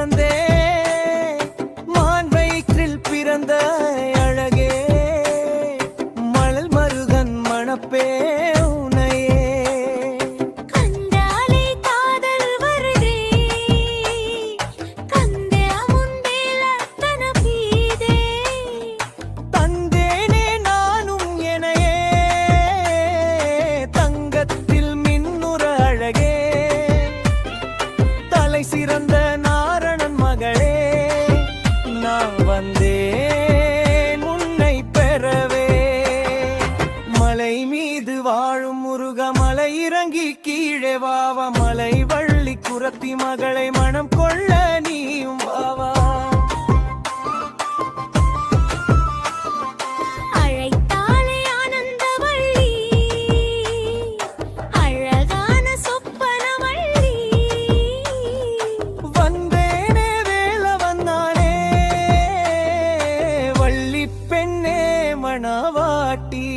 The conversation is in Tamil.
பிறந்தே மான் வயிற்றில் பிறந்த அழகே மழல் மருகன் மணப்பே சிறந்த நாரணன் மகளே நான் வந்தேன் உன்னை பெறவே மலை மீது வாழும் முருக மலை இறங்கி கீழே வாவா மலை வள்ளி குரத்தி மகளை மனம் கொள்ள நீயும் வாவா பெண்ணே மணவாட்டி